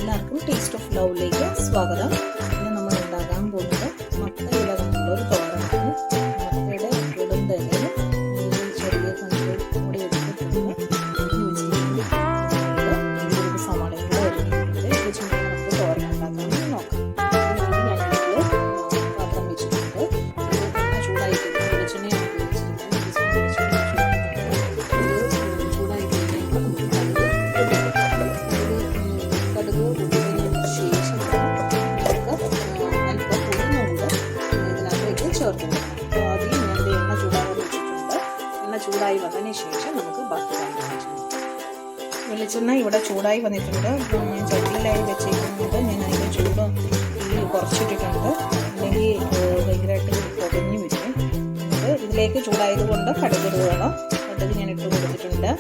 എല്ലാവർക്കും taste of ലവിലേക്ക് സ്വാഗതം. ഇന്ന് നമ്മൾ ഉണ്ടാക്കാൻ പോകുന്നത് മത്തയില കൊണ്ടുള്ളൊരു തോരനാണ്. മത്തയുടെ വെളും തേങ്ങയും ചെറിയ കണ്ടിൽ കൂടി എടുത്തിട്ടുണ്ട്. സവാളയും കൂടെ വരുന്നുണ്ട്. ഇത് ചുമ്മാ നമുക്ക് തോരൻ ഉണ്ടാക്കാമെന്ന് നോക്കാം. ഞാനിതിൽ പാത്രം വെച്ചിട്ടുണ്ട്. ചൂടായിട്ടുണ്ട്. വെളിച്ചെണ്ണയാണ് ഉപയോഗിച്ചിരിക്കുന്നത്. ചൂടായി ചൂടായി വന്നതിന് ശേഷം നമുക്ക് ബാക്കി വെളിച്ചെണ്ണ ഇവിടെ ചൂടായി വന്നിട്ടുണ്ട്. ഞാൻ ചട്ടിയിലായി വെച്ചിരിക്കുന്നത് ഞാൻ അതിൻ്റെ ചൂട് കുറച്ചിട്ടിട്ടുണ്ട്. അല്ലെങ്കിൽ ഭയങ്കരമായിട്ട് പൊതിഞ്ഞ് വരും. ഇതിലേക്ക് ചൂടായത് കൊണ്ട് കടുക് വേണം. കടുക് ഞാൻ ഇട്ട് കൊടുത്തിട്ടുണ്ട്.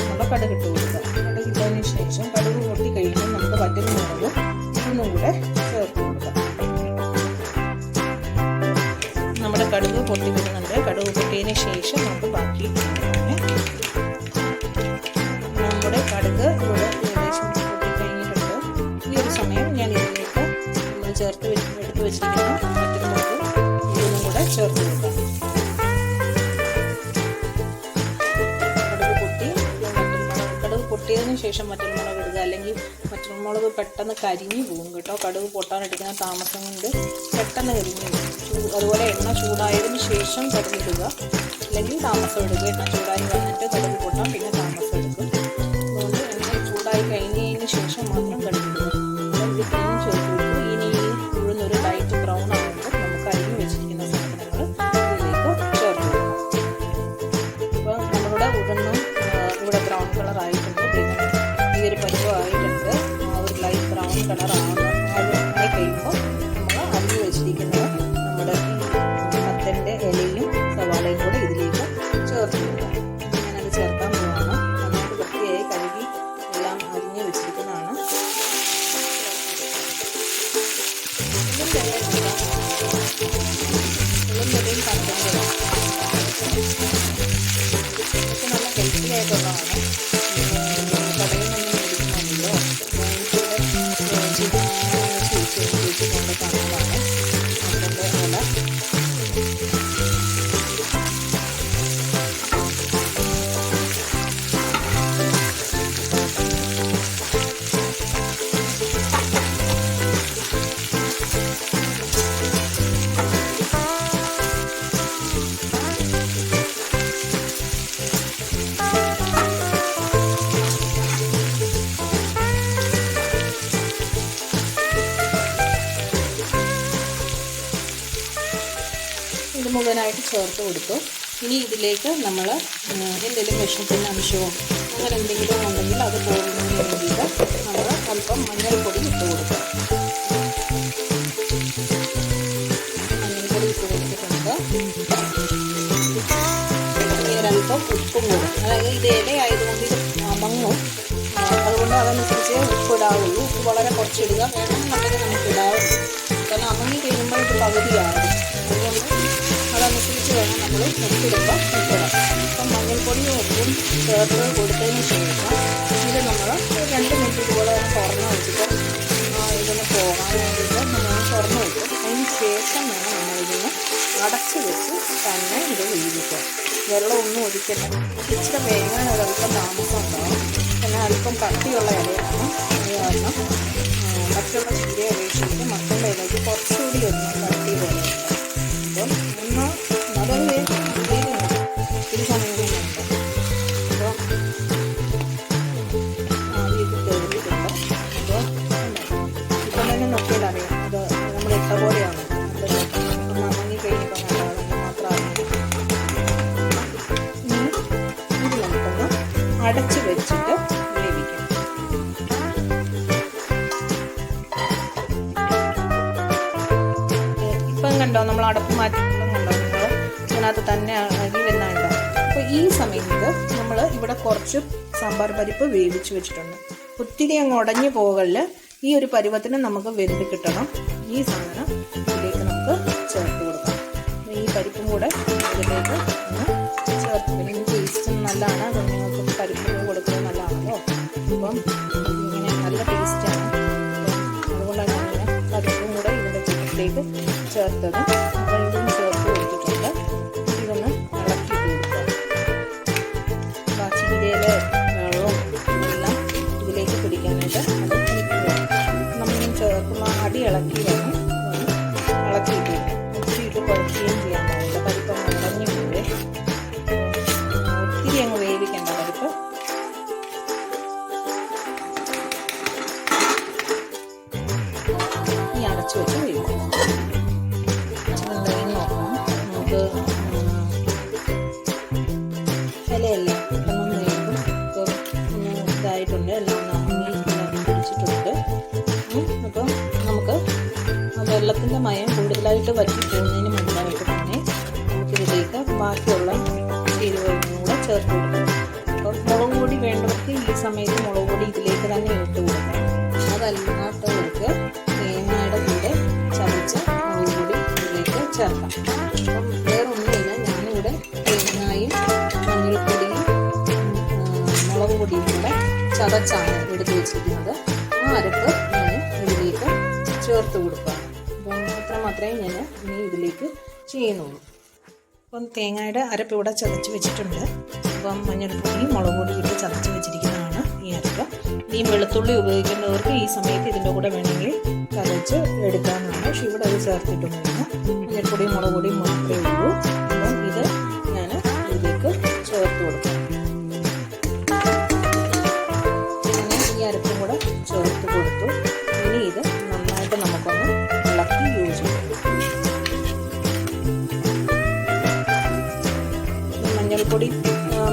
നമ്മൾ കടുക് ഇട്ട് കൊടുക്കുക. കടുക് ഇട്ടതിന് ശേഷം കടുക് പൊട്ടി കഴിയുമ്പോൾ നമുക്ക് വറ്റൽമുളകും ഒന്നും കൂടെ ചേർത്ത് കൊടുക്കാം. നമ്മുടെ കടുക് പൊട്ടി വരുന്നുണ്ട്. കടുക് പൊട്ടിയതിന് ശേഷം നമുക്ക് ബാക്കി നമ്മുടെ കടുക് ഇവിടെ ഏകദേശം പൊട്ടി കഴിഞ്ഞിട്ടുണ്ട്. ഈ ഒരു സമയം ഞാൻ ഇതിലേക്ക് നമ്മൾ എടുത്ത് വെച്ചിരിക്കുന്ന വറ്റൽമുളകും ഇതൊന്നും കൂടെ ചേർത്ത് കൊടുക്കാം. കടുക് പൊട്ടിയതിന് ശേഷം വറ്റൽമുളക് ഇടുക. അല്ലെങ്കിൽ വറ്റൽമുളക് പെട്ടെന്ന് കരിഞ്ഞു പോകും കേട്ടോ. കടുക് പൊട്ടാനെടുക്കുന്ന താമസം കൊണ്ട് പെട്ടെന്ന് കരിഞ്ഞു പോകും. അതുപോലെ എണ്ണ ചൂടായതിന് ശേഷം കടുക് ഇടുക. അല്ലെങ്കിൽ താമസം എടുക്കുക. എണ്ണ ചൂടായി വന്നിട്ട് കടുക് പൊട്ടാൻ പിന്നെ താമസം എടുക്കും. അതുകൊണ്ട് എണ്ണ ചൂടായി കഴിഞ്ഞതിന് ശേഷം മാത്രം കടുക് ഇടുക. ഇത് ക്ലീൻ ചെയ്ത് കൊടുക്കും. ഇനി ഉഴുന്നൊരു ലൈറ്റ് ബ്രൗൺ ആകുമ്പോൾ നമുക്ക് അരിഞ്ഞു വെച്ചിരിക്കുന്ന സാധനങ്ങൾ ഇതിലേക്ക് ചേർത്ത് കൊടുക്കാം. അപ്പോൾ നമ്മളുടെ ഉഴുന്നും ഇവിടെ ബ്രൗൺ കളർ ആയിട്ടുണ്ട്. ഈ ഒരു പരുവമായിട്ടുണ്ട്. ഒരു ലൈറ്റ് ബ്രൗൺ കളർ ആയി കഴിയുമ്പോൾ നമ്മൾ അരിഞ്ഞു വെച്ചിരിക്കുന്നത് നമ്മുടെ മത്തൻ്റെ ഇലയും സവാളയും കൂടെ ഇതിലേക്ക് ചേർത്ത് കൊടുക്കാം. ഞാനത് ചേർക്കാൻ പോവാണ്. നന്നായിട്ട് വൃത്തിയായി കഴുകി എല്ലാം അരിഞ്ഞു വെച്ചിരിക്കുന്നതാണ്. ഉള്ളും കണ്ടത് നല്ല ഹെൽത്തി ആയിട്ടുള്ളതാണ്. കടയിൽ നിന്നും മേടിക്കുന്നുണ്ടല്ലോ. കൊണ്ട് കാണുന്നതാണ് മത്തൻ്റെ ഇല. ഇത് മുഴുവനായിട്ട് ചേർത്ത് കൊടുത്തു. ഇനി ഇതിലേക്ക് നമ്മൾ എന്തെങ്കിലും വിഷത്തിൻ്റെ അംശമോ അങ്ങനെ എന്തെങ്കിലും ഉണ്ടെങ്കിൽ അത് പോകുന്നതിന് വേണ്ടിയിട്ട് നമ്മൾ അല്പം മഞ്ഞൾപ്പൊടി ഇട്ട് കൊടുക്കുക. മഞ്ഞൾപ്പൊടി ഇട്ട് കൊടുത്തിട്ടുണ്ട്. ഒരല്പം ഉപ്പും കൂടും. അതായത് ഇത് ഇലയായതുകൊണ്ട് ഇത് മങ്ങും. അതുകൊണ്ട് അതനുസരിച്ച് ഉപ്പ് ഇടാവുള്ളൂ. ഉപ്പ് വളരെ കുറച്ചിടുക. വേണമെന്നുണ്ടെങ്കിൽ നമുക്ക് ഇടാവുള്ളൂ. കാരണം അമങ്ങി കഴിയുമ്പോൾ ഇത് പകുതിയാകും. അതുകൊണ്ട് അതനുസരിച്ച് വേണം നമ്മൾ ഉപ്പിടുമ്പോൾ ഉപ്പിടാം. അപ്പം മഞ്ഞൾപ്പൊടിയും ഉപ്പും ചേർത്ത് കൊടുത്തതിന് ശേഷം ഇത് നമ്മൾ 2 മിനിറ്റ് ഇതുപോലെ തന്നെ തുറന്ന് വെച്ചിട്ട് ഇതൊന്ന് പോകാൻ വേണ്ടിയിട്ട് നമ്മൾ തുറന്ന് വെക്കും. അതിന് ശേഷം വേണം നമ്മളിതൊന്ന് അടച്ച് വെച്ച് തന്നെ ഇത് വേവിക്കുക. വെള്ളമൊന്നും ഒഴിക്കണ്ട. ഇച്ചിരി വേഗം ഒരല്പം താമസം ഉണ്ടാകും. പിന്നെ അല്പം കട്ടിയുള്ള ഇലയാണ്. അത് കാരണം മറ്റുള്ള ചീരയെ അപേക്ഷിച്ച് മറ്റുള്ള ഇലയ്ക്ക് കുറച്ചുകൂടി ഒന്ന് കട്ടി പോലെ ഉണ്ട്. അപ്പം ഒന്ന് അതൊരു ഒരു സമയം ഉണ്ട്. അപ്പോൾ ആദ്യം ഇത് കയറിയിട്ടുണ്ട്. അപ്പോൾ ഇപ്പം തന്നെ നോക്കിയാൽ അറിയാം അത് നമ്മൾ ഇട്ട പോലെയാണ്. ഒന്ന് അമങ്ങി കഴിഞ്ഞപ്പോൾ നല്ലതാണെന്ന് മാത്രമാണ്. ഇനി ഇത് നമുക്കൊന്ന് അടച്ച് വെച്ചിട്ട് വേവിക്കാം. ഇപ്പം കണ്ടോ നമ്മൾ അടപ്പ് മാറ്റിയിട്ടും കണ്ടോ നിങ്ങൾ ഇതിനകത്ത് തന്നെ അരി വരുന്നുണ്ടോ. അപ്പോൾ ഈ സമയത്ത് നമ്മൾ ഇവിടെ കുറച്ച് സാമ്പാർ പരിപ്പ് വേവിച്ച് വെച്ചിട്ടുണ്ട്. ഒത്തിരി അങ്ങ് ഉടഞ്ഞു പോകല്. ഈ ഒരു പരുവത്തിന് നമുക്ക് വെന്ത് കിട്ടണം. ഈ സാധനം ഇതിലേക്ക് നമുക്ക് ചേർത്ത് കൊടുക്കാം. ഈ പരിപ്പും കൂടെ ഇതിലേക്ക് ഒന്ന് ചേർത്ത്. പിന്നെ ടേസ്റ്റും നല്ലതാണ്. കുഞ്ഞുങ്ങൾക്ക് പരിപ്പ് കൊടുക്കുന്നത് നല്ലതാണല്ലോ. അപ്പം ഇങ്ങനെ നല്ല ടേസ്റ്റാണ്. അതുകൊണ്ടാണ് ഞാൻ പരിപ്പും കൂടെ ഇതിൻ്റെ ചിക്കനിലേക്ക് ചേർത്തത്. അപ്പോൾ ഇതും ചേർത്ത് കൊടുത്തിട്ടുണ്ട്. ഇതൊന്ന് ഇളക്കിയിട്ട് കൊടുക്കുക. ചീരയിലെ വെള്ളവും എല്ലാം ഇതിലേക്ക് പിടിക്കാനായിട്ട് അത് നമ്മളിങ്ങനെ ചേർക്കുമ്പോൾ അടി ഇളക്കി വേണം ഇളക്കിയിട്ട് ഒത്തിരിയിട്ട് കുഴക്കുകയും ചെയ്യാൻ പാടില്ല. പരിപ്പ് ഉടഞ്ഞു പോവേ. ഒത്തിരി അങ്ങ് വേവിക്കേണ്ട പരിപ്പ്. ഈ അടച്ചു വെച്ച് വേവിക്കും. എന്തായാലും നോക്കണം. നമുക്ക് ഇലയല്ലേ പെട്ടെന്ന് വേകും. ഇപ്പം ഒന്ന് ഇതായിട്ടുണ്ട്, എല്ലാം ഒന്ന് പിടിച്ചിട്ടുണ്ട്. അപ്പം നമുക്ക് വെള്ളത്തിൻ്റെ മയം കൂടുതലായിട്ട് വറ്റി പോകുന്നതിന് മുമ്പായിട്ട് തന്നെ നമുക്കിതിലേക്ക് ബാക്കിയുള്ള ചേരുവകളും കൂടെ ചേർത്ത് കൊടുക്കണം. അപ്പം മുളക് പൊടി വേണ്ടവർക്ക് ഈ സമയത്ത് മുളക് പൊടി ഇതിലേക്ക് തന്നെ ഇട്ട് കൊടുക്കണം. അതല്ലാത്തവർക്ക് തേങ്ങയുടെ കൂടെ ചതച്ച മുളക് പൊടി ഇതിലേക്ക് ചേർക്കാം. അപ്പം വേറെ ഒന്നുമില്ല, ഞാനിവിടെ തേങ്ങയും മഞ്ഞൾപ്പൊടിയും മുളക് പൊടിയും കൂടെ ചതച്ചാണ് എടുത്ത് വെച്ചിരിക്കുന്നത്. ആ അരപ്പ് ഞാൻ ഇതിലേക്ക് ചേർത്ത് കൊടുക്കാം. അപ്പം അത്ര മാത്രമേ ഞാൻ ഇനി ഇതിലേക്ക് ചെയ്യുന്നുള്ളൂ. അപ്പം തേങ്ങയുടെ അരപ്പ് ഇവിടെ ചതച്ച് വെച്ചിട്ടുണ്ട്. അപ്പം മഞ്ഞൾപ്പൊടിയും മുളക് പൊടിയും ഇട്ട് ചതച്ച് വെച്ചിരിക്കുന്നതാണ് ഈ അരപ്പ്. ഈ വെളുത്തുള്ളി ഉപയോഗിക്കേണ്ടവർക്ക് ഈ സമയത്ത് ഇതിൻ്റെ കൂടെ വേണമെങ്കിൽ ചതച്ച് എടുക്കാവുന്നതാണ്. പക്ഷെ ഇവിടെ അത് ചേർത്തിട്ടൊന്നുമില്ല. മഞ്ഞൾപ്പൊടിയും മുളക് പൊടിയും മാത്രമേ ഉള്ളൂ. അപ്പം ഇത് ഞാൻ ഇതിലേക്ക് ചേർത്ത് കൊടുക്കാം. അങ്ങനെ ഈ അരപ്പും കൂടെ ചേർത്ത് കൊടുത്തു. ഇനി ഇത് നന്നായിട്ട് നമുക്കൊന്ന് ഇളക്കി യോജിപ്പിക്കും. മഞ്ഞൾപ്പൊടി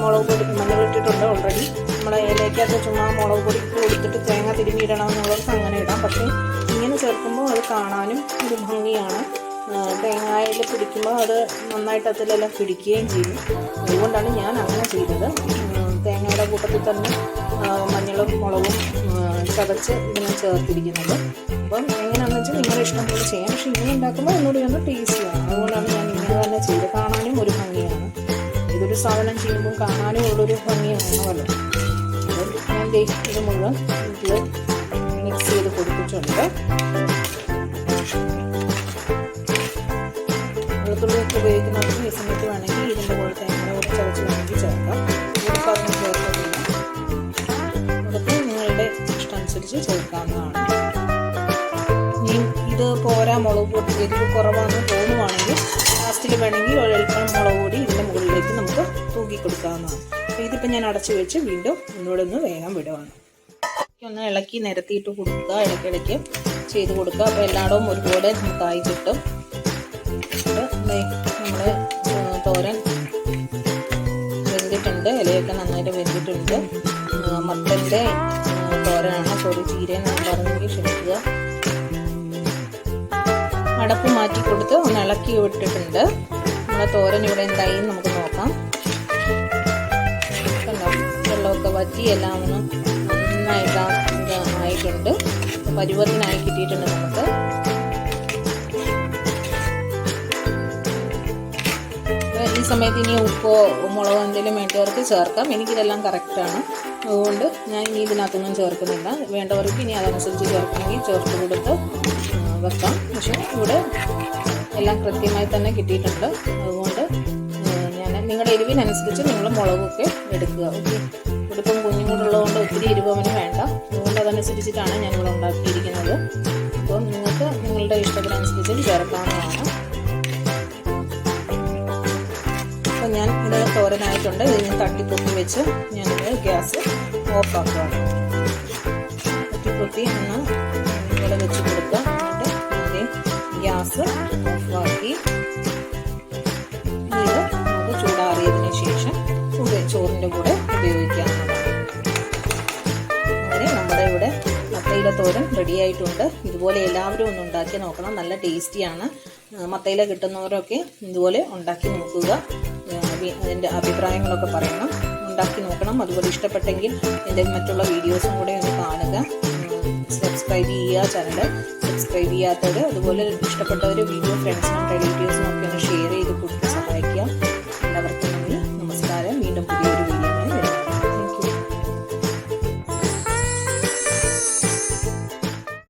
മുളക് പൊടി മഞ്ഞളിട്ടിട്ടുണ്ട് ഓൾറെഡി. നമ്മളെ ഇലയ്ക്കകത്ത് ചുമ്മാ മുളക് പൊടി കൊടുത്തിട്ട് തേങ്ങ തിരുമ്മിയിടണം എന്നുള്ളവർക്ക് അങ്ങനെ ഇടാം. പക്ഷേ ഇങ്ങനെ ചേർക്കുമ്പോൾ അത് കാണാനും ഒരു ഭംഗിയാണ്. തേങ്ങയിൽ പിടിക്കുമ്പോൾ അത് നന്നായിട്ട് അതിലെല്ലാം പിടിക്കുകയും ചെയ്യും. അതുകൊണ്ടാണ് ഞാൻ അങ്ങനെ ചെയ്തത്. തേങ്ങയുടെ കൂട്ടത്തിൽ തന്നെ മഞ്ഞളും മുളകും ചതച്ച് ഇതിനെ ചേർത്തിരിക്കുന്നത്. അപ്പം എങ്ങനെയാണെന്ന് വെച്ചാൽ നിങ്ങളുടെ ഇഷ്ടം പോലെ ചെയ്യാം. പക്ഷെ ഇങ്ങനെ ഉണ്ടാക്കുമ്പോൾ ഒന്നുകൂടി ഒന്ന് ടേസ്റ്റിയാണ്. അതുകൊണ്ടാണ് ഞാൻ ഇങ്ങനെ തന്നെ ചെയ്ത്. കാണാനും ഒരു ഭംഗിയാണ്. ഇതൊരു സാധനം ചെയ്യുമ്പോൾ കാണാനും ഉള്ളൊരു ഭംഗിയാണല്ലോ. അപ്പം ഞാൻ ഇത് മുഴുവൻ വീട്ടിൽ മിക്സ് ചെയ്ത് കൊടുത്തിട്ടുണ്ട്. വെളുത്തുള്ളിയൊക്കെ ഉപയോഗിക്കുന്നവർക്ക് ഈ സമയത്ത് വേണമെങ്കിൽ ഇതിൻ്റെ കൂടെ തേങ്ങയുടെ കൂടെ ചതച്ച് വേണമെങ്കിൽ ചേർക്കാം. ഇതിപ്പോൾ അതിന് ചേർക്കത്തില്ല. അതൊക്കെ നിങ്ങളുടെ ഇഷ്ടമനുസരിച്ച് ചേർക്കാവുന്നതാണ്. ഇനി ഇത് പോരാ, മുളക് പൊടി എരിവ് കുറവാണെന്ന് തോന്നുവാണെങ്കിൽ ലാസ്റ്റിൽ വേണമെങ്കിൽ ഒരൽപ്പം മുളക് പൊടി ഇതിൻ്റെ മുകളിലേക്ക് നമുക്ക് തൂക്കി കൊടുക്കാവുന്നതാണ്. അപ്പോൾ ഇതിപ്പോൾ ഞാൻ അടച്ചു വെച്ച് വീണ്ടും ഒന്നുകൂടെ ഒന്ന് വേഗം വിടുവാണ്. ഒന്ന് ഇളക്കി നിരത്തിയിട്ട് കൊടുക്കുക, ഇടയ്ക്കിടയ്ക്ക് ചെയ്ത് കൊടുക്കുക. അപ്പോൾ എല്ലായിടവും ഒരുപോലെ നമുക്കായി കിട്ടും. നമ്മുടെ തോരൻ വെന്തിട്ടുണ്ട്. ഇലയൊക്കെ നന്നായിട്ട് വെന്തിട്ടുണ്ട്. മത്തൻ്റെ തോരനാണ്. ചീരയും പറഞ്ഞെങ്കിൽ ക്ഷമിക്കുക. അടപ്പ് മാറ്റി കൊടുത്ത് ഒന്ന് ഇളക്കി വിട്ടിട്ടുണ്ട്. നമ്മുടെ തോരൻ ഇവിടെ എന്തായി നമുക്ക് നോക്കാം. വെള്ളമൊക്കെ വറ്റി എല്ലാം ഒന്ന് നന്നായിട്ട് ആയിട്ടുണ്ട്. പരുവത്തിനായി കിട്ടിയിട്ടുണ്ട് നമുക്ക്. ഈ സമയത്ത് ഇനി ഉപ്പോ മുളകോ എന്തെങ്കിലും വേണ്ടവർക്ക് ചേർക്കാം. എനിക്കിതെല്ലാം കറക്റ്റാണ്. അതുകൊണ്ട് ഞാൻ ഇനി ഇതിനകത്തൊന്നും ചേർക്കുന്നില്ല. വേണ്ടവർക്ക് ഇനി അതനുസരിച്ച് ചേർക്കണമെങ്കിൽ ചേർത്ത് കൊടുത്ത് വെക്കാം. പക്ഷേ ഇവിടെ എല്ലാം കൃത്യമായി തന്നെ കിട്ടിയിട്ടുണ്ട്. അതുകൊണ്ട് ഞാൻ നിങ്ങളുടെ എരിവിനനുസരിച്ച് നിങ്ങൾ മുളകൊക്കെ എടുക്കുക. ഓക്കെ, ഇവിടിപ്പം കുഞ്ഞുങ്ങളുള്ളതുകൊണ്ട് ഒത്തിരി എരിവ് അവന് വേണ്ട. അതുകൊണ്ട് അതനുസരിച്ചിട്ടാണ് ഞാനിവിടെ ഉണ്ടാക്കിയിരിക്കുന്നത്. അപ്പം നിങ്ങൾക്ക് നിങ്ങളുടെ ഇഷ്ടത്തിനനുസരിച്ച് ചേർക്കാവുന്നതാണ്. അപ്പം ഞാൻ ഇത് തോരനായിട്ടുണ്ട്. ഇത് ഞാൻ തട്ടിപ്പൊത്തി വെച്ച് ഞാനിത് ഗ്യാസ് ഓഫാക്കുകയാണ്. തട്ടിപ്പൊത്തി ഒന്ന് ഇവിടെ വെച്ച് കൊടുക്കുക. എന്നിട്ട് ഗ്യാസ് ഓഫാക്കി ഇത് നമുക്ക് ചൂടാറിയതിന് ശേഷം ചോറിൻ്റെ കൂടെ ഉപയോഗിക്കാവുന്നതാണ്. അങ്ങനെ നമ്മുടെ ഇവിടെ മത്തയില തോരൻ റെഡി ആയിട്ടുണ്ട്. ഇതുപോലെ എല്ലാവരും ഒന്ന് ഉണ്ടാക്കി നോക്കണം. നല്ല ടേസ്റ്റിയാണ്. മത്തയില കിട്ടുന്നവരൊക്കെ ഇതുപോലെ ഉണ്ടാക്കി നോക്കുക. അതിൻ്റെ അഭിപ്രായങ്ങളൊക്കെ പറയണം. ഉണ്ടാക്കി നോക്കണം. അതുപോലെ ഇഷ്ടപ്പെട്ടെങ്കിൽ എൻ്റെ മറ്റുള്ള വീഡിയോസും കൂടെ ഒന്ന് കാണുക. സബ്സ്ക്രൈബ് ചെയ്യുക ചാനൽ. സബ്സ്ക്രൈബ് ചെയ്യാത്തവർ അതുപോലെ ഇഷ്ടപ്പെട്ടവർ വീഡിയോ ഫ്രണ്ട്സിനും റിലേറ്റീവ്സിനും ഒക്കെ ഒന്ന് ഷെയർ ചെയ്ത് കൊടുത്ത് സഹായിക്കുക.